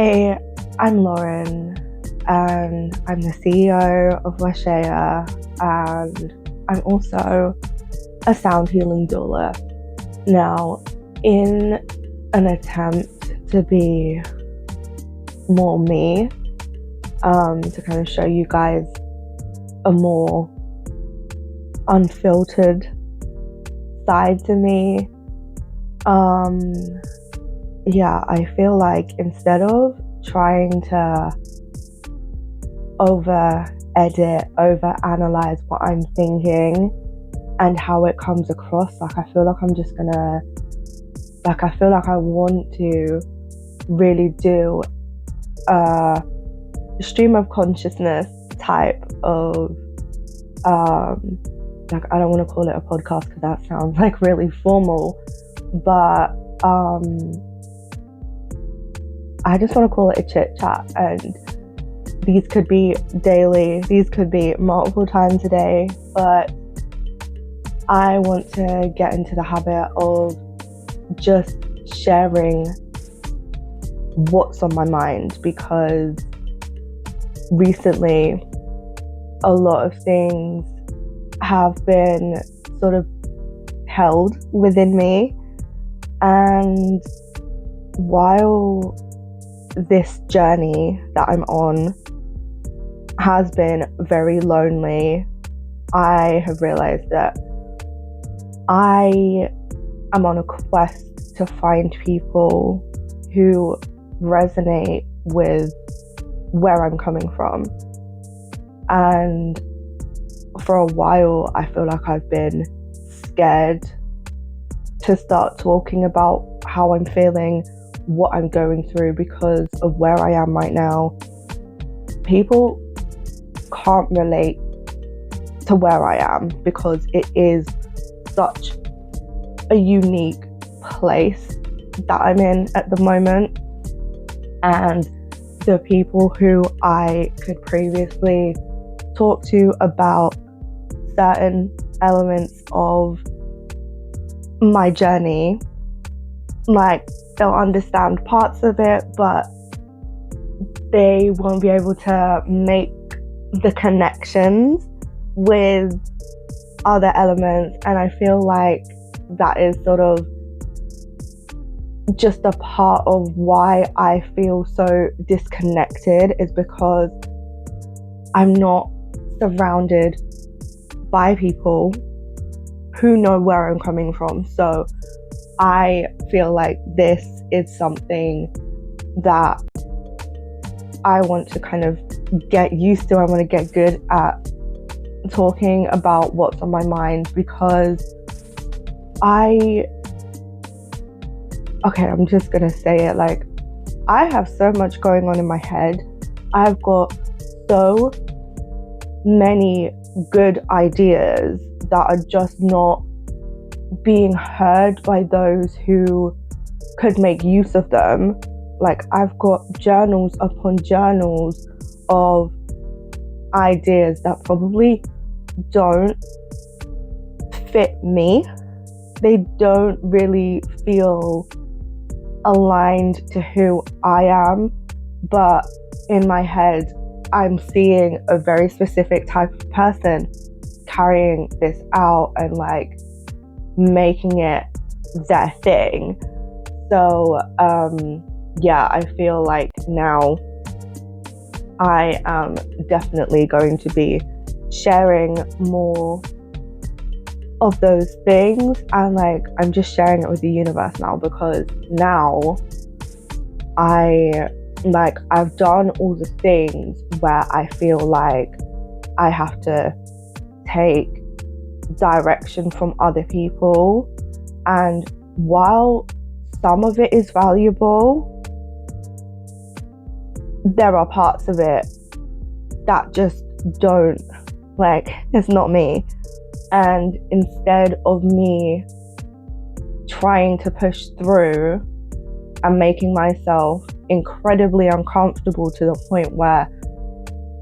Hey, I'm Lauren, and I'm the CEO of Washea, and I'm also a sound healing doula. Now, in an attempt to be more me, to kind of show you guys a more unfiltered side to me, I feel like instead of trying to over edit, over analyze what I'm thinking and how it comes across, I feel like I want to really do a stream of consciousness type of, I don't want to call it a podcast because that sounds like really formal, but I just want to call it a chit chat, and these could be daily, these could be multiple times a day, but I want to get into the habit of just sharing what's on my mind, because recently a lot of things have been sort of held within me, and while this journey that I'm on has been very lonely, I have realized that I am on a quest to find people who resonate with where I'm coming from. And for a while, I feel like I've been scared to start talking about how I'm feeling, what I'm going through, because of where I am right now. People can't relate to where I am because it is such a unique place that I'm in at the moment, and the people who I could previously talk to about certain elements of my journey, like, they'll understand parts of it, but they won't be able to make the connections with other elements. And I feel like that is sort of just a part of why I feel so disconnected, is because I'm not surrounded by people who know where I'm coming from. So I feel like this is something that I want to kind of get used to. I want to get good at talking about what's on my mind, because I'm just gonna say it, like, I have so much going on in my head. I've got so many good ideas that are just not being heard by those who could make use of them. Like, I've got journals upon journals of ideas that probably don't fit me. They don't really feel aligned to who I am, but in my head I'm seeing a very specific type of person carrying this out and like making it their thing. So I feel like now I am definitely going to be sharing more of those things, and like, I'm just sharing it with the universe now, because now I've done all the things where I feel like I have to take direction from other people, and while some of it is valuable, there are parts of it that just don't, like, it's not me. And instead of me trying to push through and making myself incredibly uncomfortable to the point where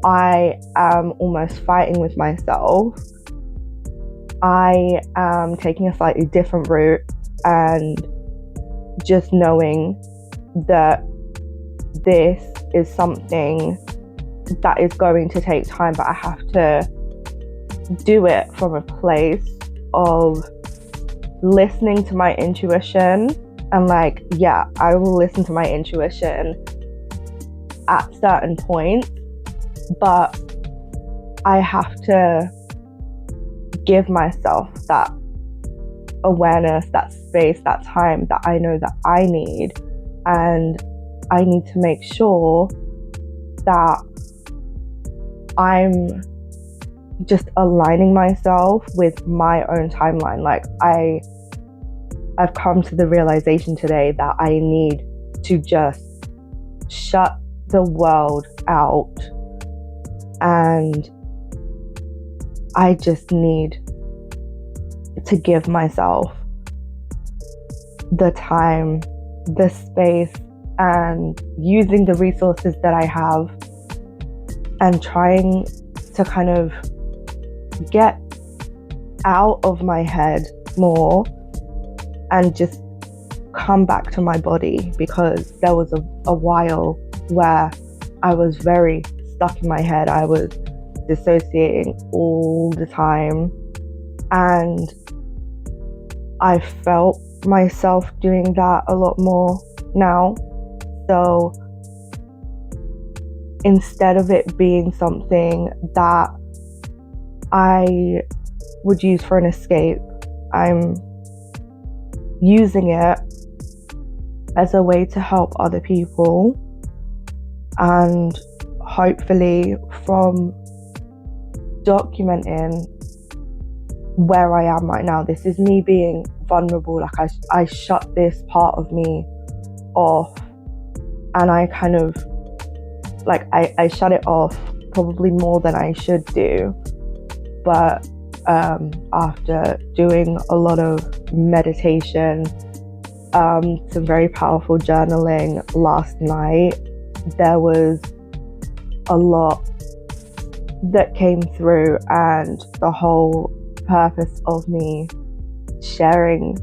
I am almost fighting with myself, I am taking a slightly different route and just knowing that this is something that is going to take time, but I have to do it from a place of listening to my intuition. And like, yeah, I will listen to my intuition at certain points, but I have to give myself that awareness, that space, that time that I know that I need. And I need to make sure that I'm just aligning myself with my own timeline. Like I've come to the realization today that I need to just shut the world out, and I just need to give myself the time, the space, and using the resources that I have, and trying to kind of get out of my head more and just come back to my body, because there was a while where I was very stuck in my head. I was dissociating all the time, and I felt myself doing that a lot more now. So instead of it being something that I would use for an escape, I'm using it as a way to help other people. And hopefully, from documenting where I am right now, this is me being vulnerable. Like I shut this part of me off, and I kind of like I shut it off probably more than I should do. But after doing a lot of meditation, some very powerful journaling last night, there was a lot that came through, and the whole purpose of me sharing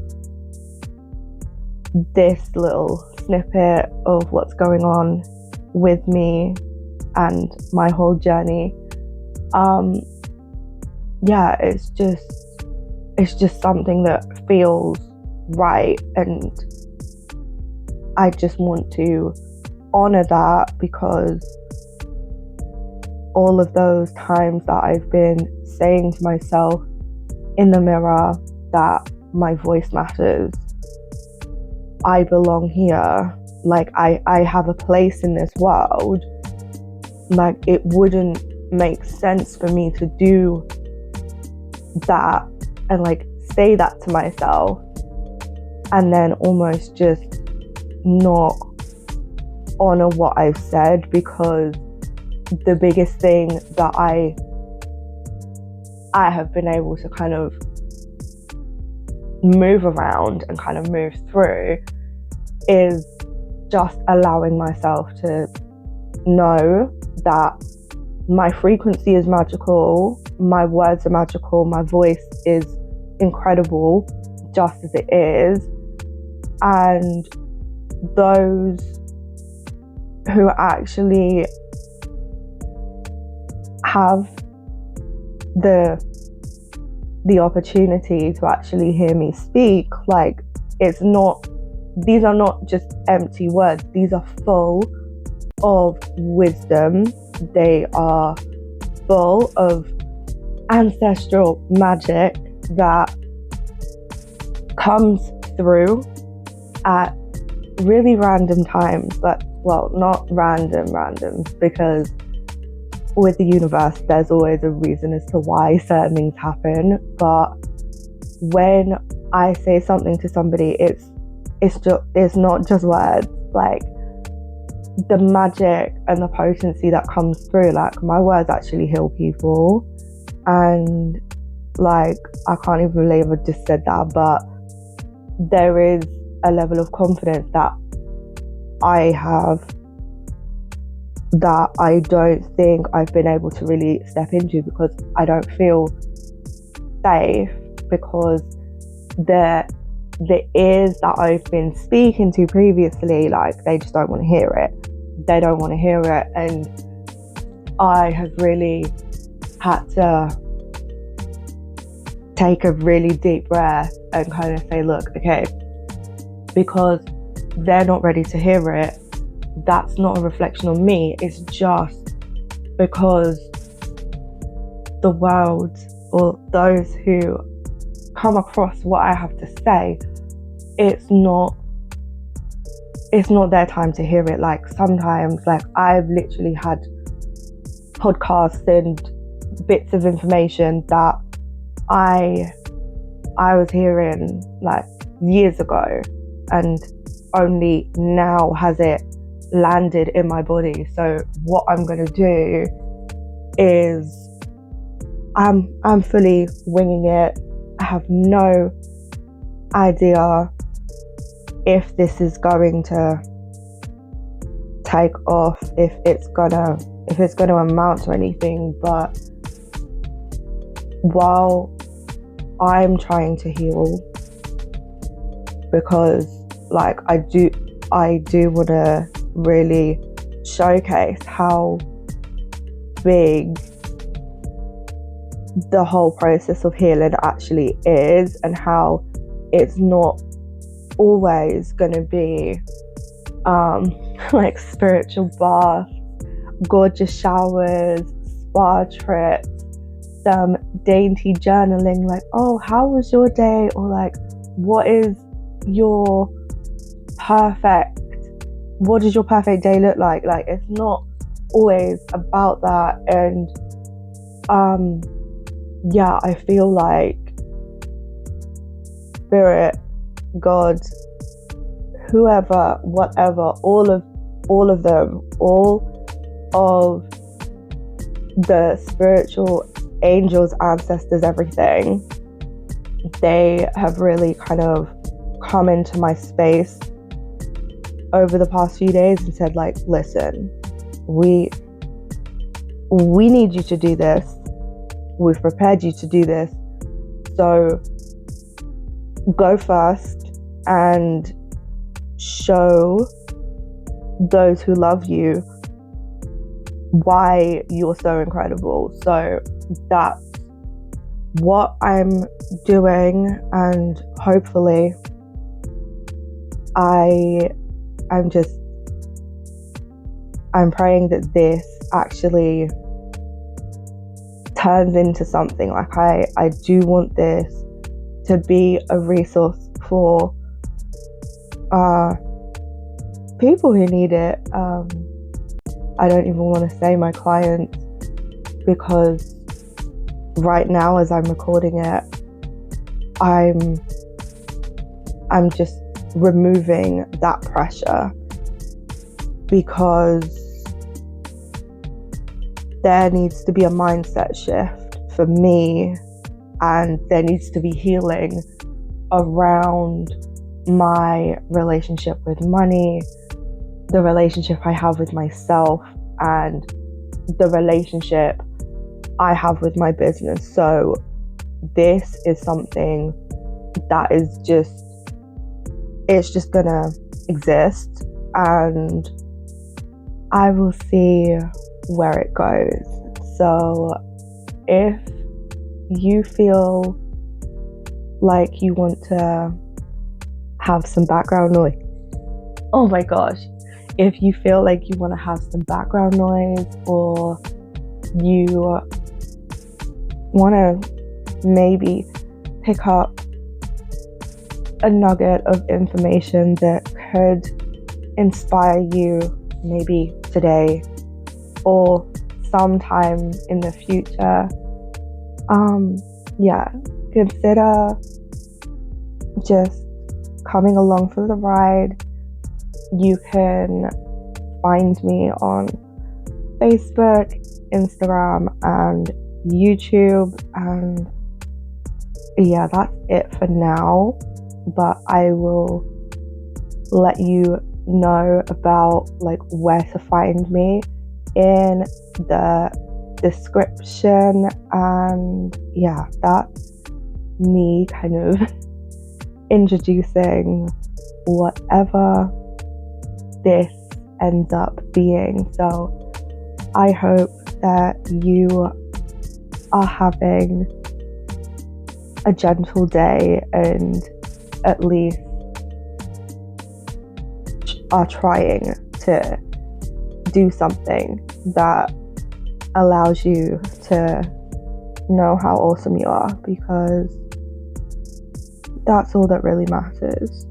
this little snippet of what's going on with me and my whole journey, yeah, it's just something that feels right, and I just want to honor that, because all of those times that I've been saying to myself in the mirror that my voice matters, I belong here, like I have a place in this world, like it wouldn't make sense for me to do that and like say that to myself and then almost just not honor what I've said, because the biggest thing that I have been able to kind of move around and kind of move through is just allowing myself to know that my frequency is magical, my words are magical, my voice is incredible just as it is, and those who actually have the opportunity to actually hear me speak, like these are not just empty words, these are full of wisdom, they are full of ancestral magic that comes through at really random times, but well, not random, because with the universe there's always a reason as to why certain things happen. But when I say something to somebody, it's not just words, like the magic and the potency that comes through, like my words actually heal people. And like, I can't even believe I just said that, but there is a level of confidence that I have that I don't think I've been able to really step into, because I don't feel safe, because the ears that I've been speaking to previously, like they just don't want to hear it. they don't want to hear it. And I have really had to take a really deep breath and kind of say, look, okay, because they're not ready to hear it, that's not a reflection on me. It's just because the world, or those who come across what I have to say, it's not their time to hear it. Like sometimes, like I've literally had podcasts and bits of information that I was hearing like years ago, and only now has it landed in my body. So what I'm gonna do is I'm fully winging it. I have no idea if this is going to take off, if it's gonna amount to anything. But while I'm trying to heal, because like I do want to really showcase how big the whole process of healing actually is, and how it's not always going to be like spiritual baths, gorgeous showers, spa trips, some dainty journaling, like, oh, how was your day? Or like, what does your perfect day look like? Like, it's not always about that. And yeah, I feel like Spirit, God, whoever, whatever, all of them, all of the spiritual angels, ancestors, everything, they have really kind of come into my space over the past few days and said, like, listen, we need you to do this. We've prepared you to do this. So go first and show those who love you why you're so incredible. So that's what I'm doing, and hopefully I'm praying that this actually turns into something. Like I do want this to be a resource for people who need it. I don't even want to say my clients, because right now as I'm recording it, I'm just removing that pressure, because there needs to be a mindset shift for me, and there needs to be healing around my relationship with money, the relationship I have with myself, and the relationship I have with my business. So this is something that is it's just gonna exist, and I will see where it goes. So if you feel like you want to have some background noise, oh my gosh, if you feel like you want to have some background noise, or you want to maybe pick up a nugget of information that could inspire you, maybe today or sometime in the future, consider just coming along for the ride. You can find me on Facebook, Instagram, and YouTube, and yeah, that's it for now. But I will let you know about like where to find me in the description. And yeah, that's me kind of introducing whatever this ends up being. So I hope that you are having a gentle day and at least are trying to do something that allows you to know how awesome you are, because that's all that really matters.